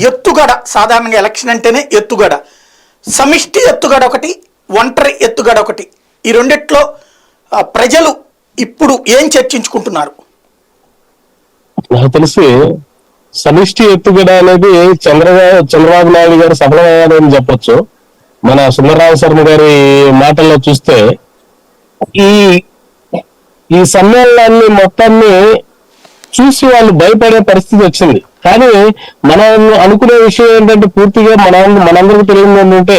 ఎత్తుగడ, సాధారణంగా ఎలక్షన్ అంటేనే ఎత్తుగడ, సమిష్టి ఎత్తుగడ ఒకటి, ఒంటరి ఎత్తుగడ ఒకటి. ఈ రెండిట్లో ప్రజలు ఇప్పుడు ఏం చర్చించుకుంటున్నారు? నాకు తెలిసి సమిష్టి ఎత్తుగడ అనేది చంద్రబాబు నాయుడు గారు సఫలమయ్యారని చెప్పొచ్చు. మన సుందరరావు శర్మ గారి మాటల్లో చూస్తే ఈ సమ్మేళనాన్ని మొత్తాన్ని చూసి వాళ్ళు భయపడే పరిస్థితి వచ్చింది. కానీ మనం అనుకునే విషయం ఏంటంటే, పూర్తిగా మనందరికీ తెలియదు ఏంటంటే,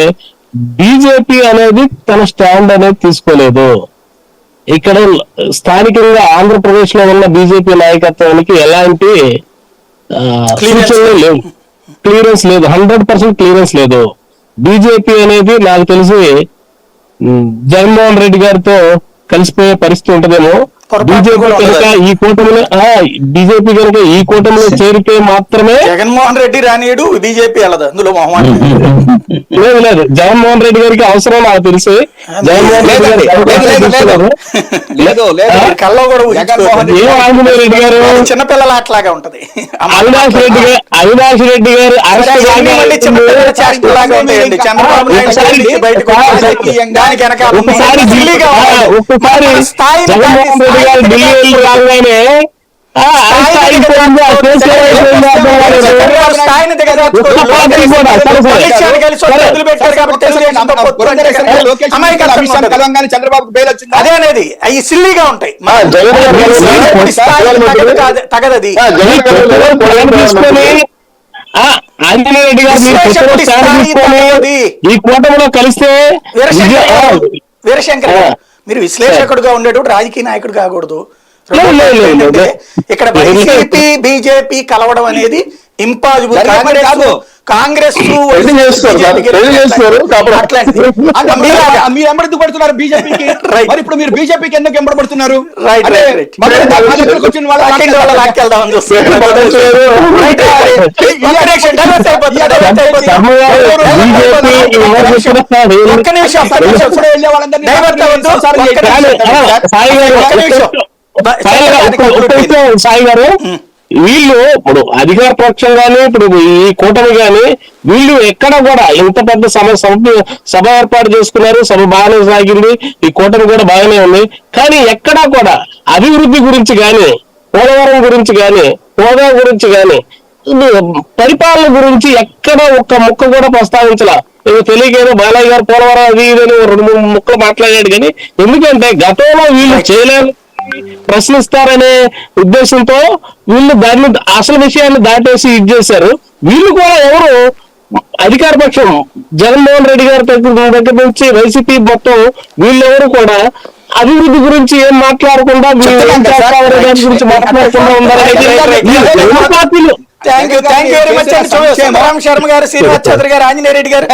బీజేపీ అనేది తన స్టాండ్ అనేది తీసుకోలేదు. ఇక్కడ స్థానికంగా ఆంధ్రప్రదేశ్ లో ఉన్న బీజేపీ నాయకత్వానికి ఎలాంటి సూచనలు లేవు, క్లియరెన్స్ లేదు, 100% క్లియరెన్స్ లేదు. బీజేపీ అనేది నాకు తెలిసి జగన్మోహన్ రెడ్డి గారితో కలిసిపోయే పరిస్థితి ఉంటదేమో. బీజేపీ కనుక ఈ కూటమిలో చేరితే మాత్రమే జగన్మోహన్ రెడ్డి రానియడు, బీజేపీ వెళ్ళదు, అందులో లేదు. జగన్మోహన్ రెడ్డి గారికి అవసరం నాకు తెలిసి. జగన్మోహన్ రెడ్డి గారు చిన్నపిల్లల అట్లాగా ఉంటది. అవినాష్ రెడ్డి గారు చంద్రబాబు నాయుడు బయటకు ఒక్కసారి జగన్మోహన్ రెడ్డి గారు ఢిల్లీ వెళ్ళి రాగానే అదేనేది అవి సిల్లీగా ఉంటాయి. తగదది ఆంజనేయ రెడ్డి గారు ఈ కూటమిలో కలిస్తే వీరశంకర్ మీరు విశ్లేషకుడుగా ఉండేటప్పుడు రాజకీయ నాయకుడు కాకూడదు. ఇక్కడ వైసీపీ బీజేపీ కలవడం అనేది ఇంపాసిబుల్. కాంగ్రెస్ మీరు ఎంబడుతున్నారు బీజేపీకి, మరి ఇప్పుడు మీరు బీజేపీకి ఎందుకు ఎంబడబడుతున్నారు? సాయి గారు, వీళ్ళు ఇప్పుడు అధికార పక్షం గానీ, ఇప్పుడు ఈ కూటమి గాని, వీళ్ళు ఎక్కడ కూడా ఇంత పెద్ద సభ ఏర్పాటు చేసుకున్నారు. సభ బాగానే సాగింది, ఈ కూటమి కూడా బాగానే ఉంది. కానీ ఎక్కడా కూడా అభివృద్ధి గురించి గాని, పోలవరం గురించి గాని, హోదా గురించి గాని, పరిపాలన గురించి ఎక్కడ ఒక్క ముక్క కూడా ప్రస్తావించలా. ఏదో తెలియకేదో బాలయ్య గారు పోలవరం అది ఇదని 2-3 ముక్కలు మాట్లాడాడు. కానీ ఎందుకంటే గతంలో వీళ్ళు చేయలేరు, ప్రశ్నిస్తారనే ఉద్దేశంతో వీళ్ళు దాన్ని అసలు విషయాన్ని దాటేసి ఇది చేశారు. వీళ్ళు కూడా ఎవరు అధికార పక్షం జగన్మోహన్ రెడ్డి గారి దగ్గర నుంచి వైసీపీ మొత్తం వీళ్ళెవరు కూడా అభివృద్ధి గురించి ఏం మాట్లాడకుండా, దాని గురించి మాట్లాడకుండా ఉండాలనేది పార్టీలు. Thank you very much. Sharma గారు, శ్రీనివాస్ చౌదరి గారు, ఆంజనేయ రెడ్డి గారు.